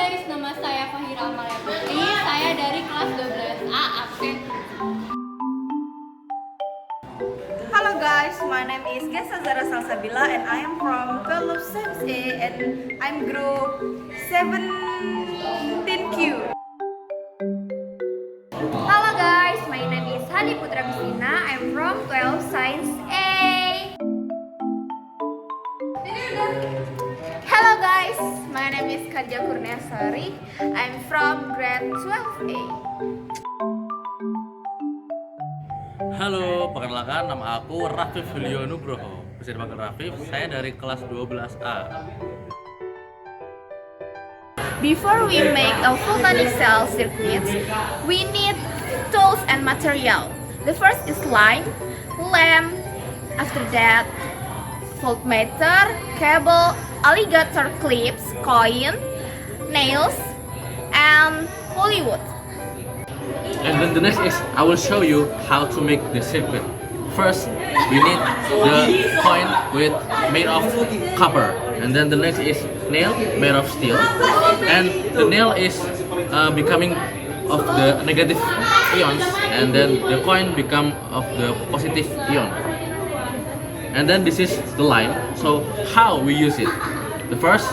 guys, nama saya Fahira Amalia Putri. Saya dari kelas 12A absen. Hello guys, my name is Gesa Zara Salsabila and I am from 12 Science A and I'm group 17Q. Hello guys, my name is Hani Putra Bisina. I'm from 12 Science A. Hello guys, my name is Khadija Kurniasari. I'm from grade 12A. Halo, perkenalkan nama aku Rafif Julio Nugroho. Bisa dipanggil Rafif, saya dari kelas 12A. Before we make a volcanic cell circuit, we need tools and material. The first is line, lamp, after that voltmeter, cable, alligator clips, coin, nails, and Hollywood. And then the next is I will show you how to make the circuit. First, we need the coin made of copper, and then the next is nail made of steel, and the nail is becoming of the negative ions, and then the coin become of the positive ion. And then this is the line. So how we use it? The first,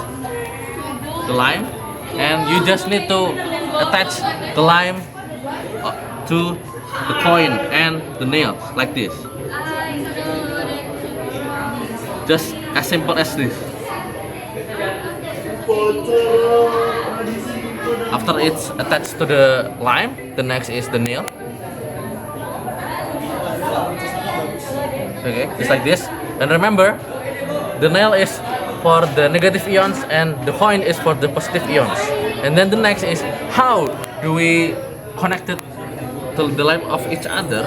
the line, and you just need to attach the line to the coin and the nails like this. Just as simple as this. After it's attached to the lime, the next is the nail. Okay, just like this. And remember, the nail is for the negative ions and the coin is for the positive ions. And then the next is how do we connect it to the line of each other?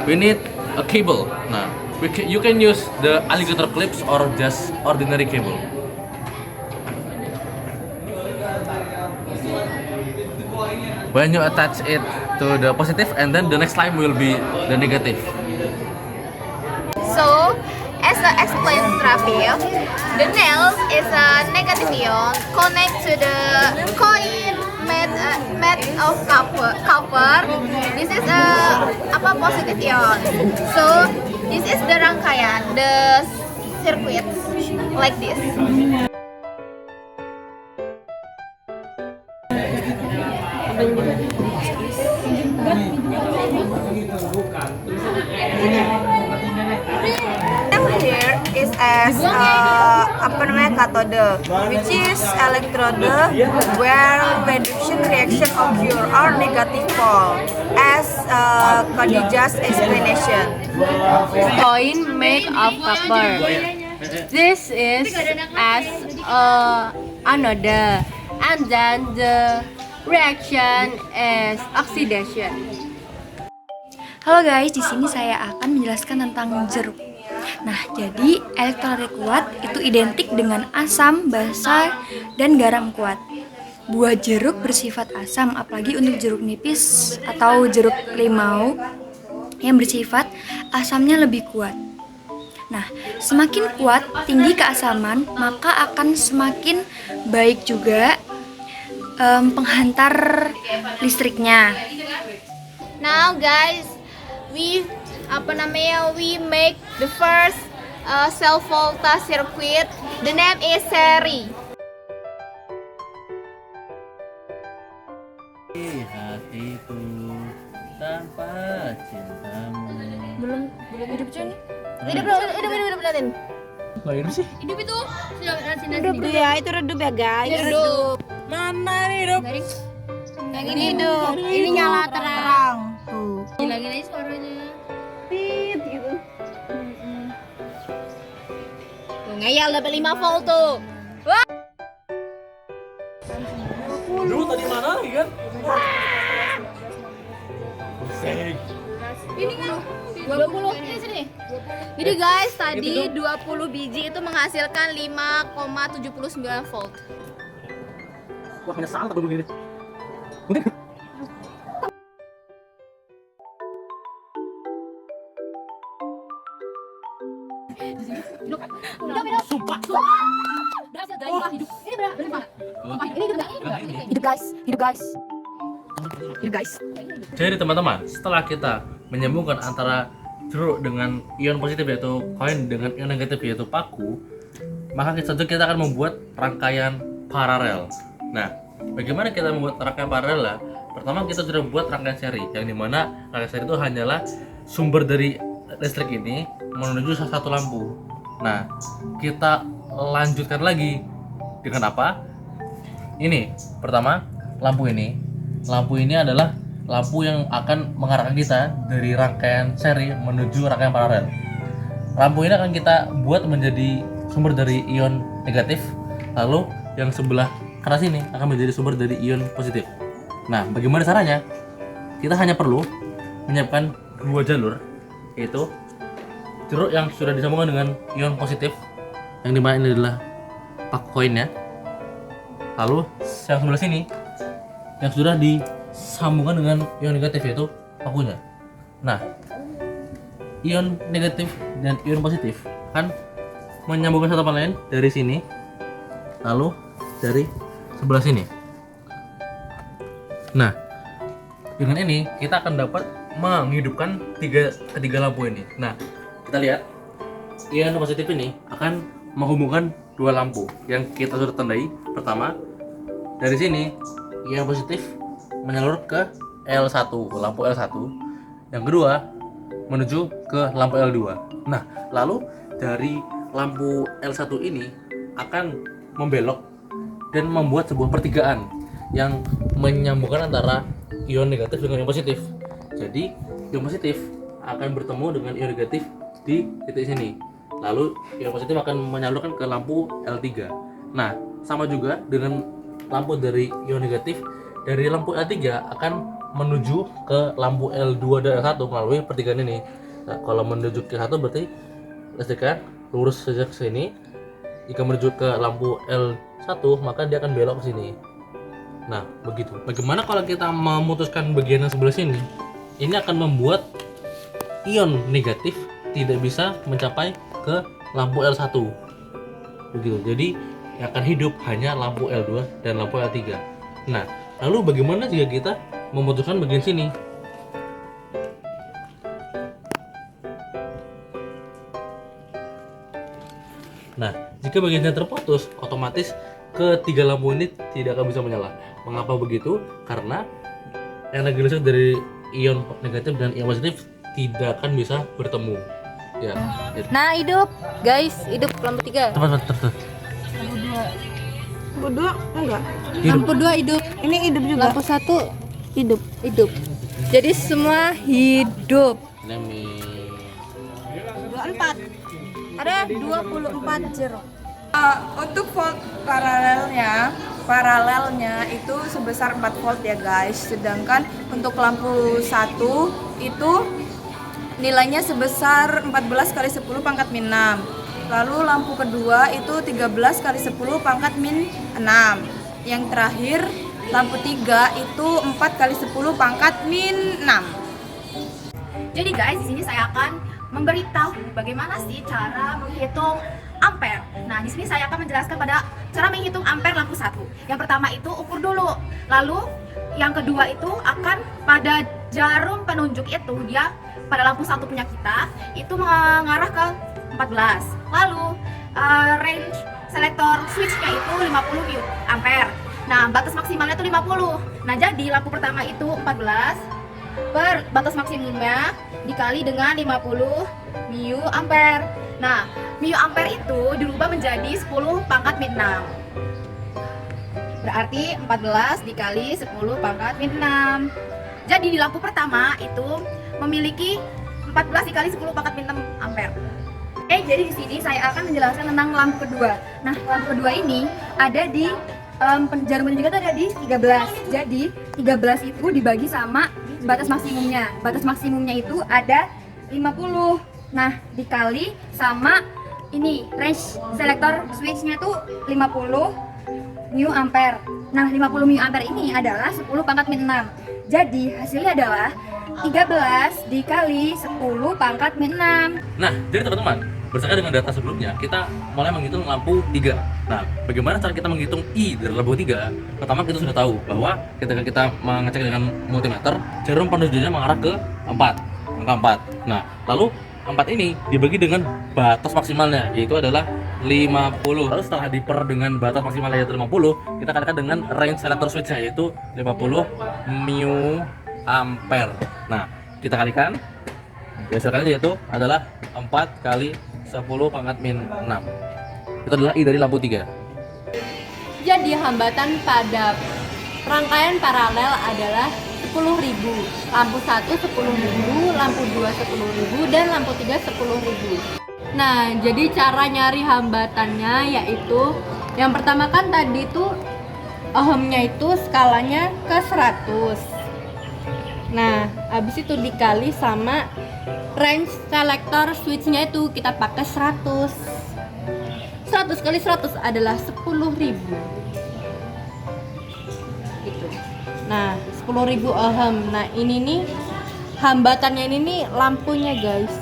We need a cable. Nah, you can use the alligator clips or just ordinary cable. When you attach it to the positive, and then the next line will be the negative. So, as I explained Rafif, the nail is a negative ion connect to the coin made of copper. This is a positive ion. So, this is the rangkaian, the circuit like this. Here is as cathode, which is electrode where reduction reaction occur or negative pole, as Khadija's explanation. Coin made of copper. This is as anode, and then the reaction is oxidation. Halo guys, di sini saya akan menjelaskan tentang jeruk. Nah, jadi elektrolit kuat itu identik dengan asam, basa, dan garam kuat. Buah jeruk bersifat asam, apalagi untuk jeruk nipis atau jeruk limau yang bersifat asamnya lebih kuat. Nah, semakin kuat tinggi keasaman, maka akan semakin baik juga penghantar listriknya. Now guys, we make the first cell volta circuit. The name is seri. Hatiku tanpa cintamu. Belum hidup cuy. Hidup liatin. Nggak hidup sih? Hidup itu sudah Redup ya, itu redup ya guys. Hidup. Mana nih hidup? Yang ini Hidup. Ini nyala terang. Tuh. Hilangin aja suaranya. Tit gitu. Ngeyel dapat 5 volt tuh. Dulu tadi mana lagi kan? Pusing. Ini kan 20 ini sini. Jadi guys, tadi 20 biji itu menghasilkan 5,79 volt. Wah, hanya salah aku begini. Sumpah. Berhasil dari hidup. Ini berapa? Hidup guys. Jadi teman-teman, setelah kita menyambungkan antara jeruk dengan ion positif yaitu koin dengan ion negatif yaitu paku, maka kita akan membuat rangkaian paralel. Nah, bagaimana kita membuat rangkaian paralel? Lah? Pertama kita sudah membuat rangkaian seri, yang dimana rangkaian seri itu hanyalah sumber dari listrik ini menuju salah satu lampu. Nah, kita lanjutkan lagi dengan apa? Ini pertama lampu ini. Lampu ini adalah lampu yang akan mengarahkan kita dari rangkaian seri menuju rangkaian paralel. Lampu ini akan kita buat menjadi sumber dari ion negatif, lalu yang sebelah keras ini akan menjadi sumber dari ion positif. Nah, bagaimana caranya? Kita hanya perlu menyiapkan dua jalur, yaitu jeruk yang sudah disambungkan dengan ion positif, yang dimana ini adalah paku koinnya. Lalu yang sebelah sini yang sudah disambungkan dengan ion negatif yaitu pakunya. Nah, ion negatif dan ion positif akan menyambungkan satu sama lain dari sini, lalu dari sebelah sini. Nah, dengan ini kita akan dapat menghidupkan ketiga lampu ini. Nah, kita lihat ion positif ini akan menghubungkan dua lampu yang kita sudah tandai. Pertama, dari sini ion positif menyalur ke L1, lampu L1. Yang kedua, menuju ke lampu L2. Nah, lalu dari lampu L1 ini akan membelok dan membuat sebuah pertigaan yang menyambungkan antara ion negatif dengan ion positif. Jadi, ion positif akan bertemu dengan ion negatif di titik sini. Lalu, ion positif akan menyalurkan ke lampu L3. Nah, sama juga dengan lampu dari ion negatif, dari lampu L3 akan menuju ke lampu L2 dan L1 melalui pertigaan ini. Nah, kalau menuju ke L1 berarti listriknya lurus saja ke sini. Jika menuju ke lampu L1 maka dia akan belok ke sini. Nah, begitu. Bagaimana kalau kita memutuskan bagian yang sebelah sini? Ini akan membuat ion negatif tidak bisa mencapai ke lampu L1. Begitu. Jadi yang akan hidup hanya lampu L2 dan lampu L3. Nah, lalu bagaimana jika kita memutuskan bagian sini? Nah, jika bagiannya terputus, otomatis ketiga lampu ini tidak akan bisa menyala. Mengapa begitu? Karena energi listrik dari ion negatif dan ion positif tidak akan bisa bertemu. Ya. Nah, hidup, guys, hidup lampu 3. Tepat. Lampu 2 enggak? Lampu 2 hidup. Ini hidup juga. Lampu 1 hidup. Jadi semua hidup. 24. Ada 24 jeruk. Untuk volt paralelnya itu sebesar 4 volt ya guys. Sedangkan untuk lampu 1 itu nilainya sebesar 14 kali 10 pangkat min 6. Lalu lampu kedua itu 13 kali 10 pangkat min 6. Yang terakhir lampu 3 itu 4 kali 10 pangkat min 6. Jadi guys, di sini saya akan memberitahu bagaimana sih cara menghitung ampere. Nah, di sini saya akan menjelaskan pada cara menghitung ampere lampu 1. Yang pertama itu ukur dulu. Lalu yang kedua itu akan pada jarum penunjuk itu dia pada lampu 1 punya kita itu mengarah ke 14. Lalu range selektor switch-nya itu 50 mA. Nah, batas maksimalnya itu 50. Nah, jadi lampu pertama itu 14 per batas maksimumnya dikali dengan 50 mA. Nah, mA itu dirubah menjadi 10 pangkat min 6. Berarti 14 dikali 10 pangkat min 6. Jadi di lampu pertama itu memiliki 14 dikali 10 pangkat min 6 ampere. Jadi di sini saya akan menjelaskan tentang lampu kedua. Nah, lampu kedua ini ada di jarum penunjuk itu ada di 13. Jadi 13 itu dibagi sama batas maksimumnya. Batas maksimumnya itu ada 50. Nah, dikali sama ini range selektor switch-nya itu 50 mA. Nah, 50 mA ini adalah 10 pangkat min 6. Jadi hasilnya adalah 13 dikali 10 pangkat min 6. Nah, jadi teman-teman, berdasarkan dengan data sebelumnya, kita mulai menghitung lampu 3. Nah, bagaimana cara kita menghitung I dari lampu 3? Pertama, kita sudah tahu bahwa ketika kita mengecek dengan multimeter, jarum penunjuknya mengarah ke 4, angka 4. Nah, lalu 4 ini dibagi dengan batas maksimalnya, yaitu adalah 50. Lalu setelah diper dengan batas maksimalnya yaitu 50, kita kalikan dengan range selector switch-nya yaitu 50 mu ampere. Nah, kita kalikan, hasilnya yaitu adalah 4 kali 10 pangkat min 6. Itu adalah I dari lampu 3. Jadi hambatan pada rangkaian paralel adalah 10.000. Lampu 1 10.000, lampu 2 10.000, dan lampu 3 10.000. Nah, jadi cara nyari hambatannya yaitu yang pertama kan tadi tuh ohmnya itu skalanya ke 100. Nah, habis itu dikali sama range selector switch-nya itu kita pakai 100. 100 kali 100 adalah 10.000. Gitu. Nah, 10.000 ohm. Nah, ini nih hambatannya ini nih lampunya, guys.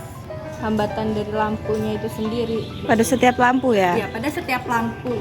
Hambatan dari lampunya itu sendiri. Pada setiap lampu ya? Ya, pada setiap lampu.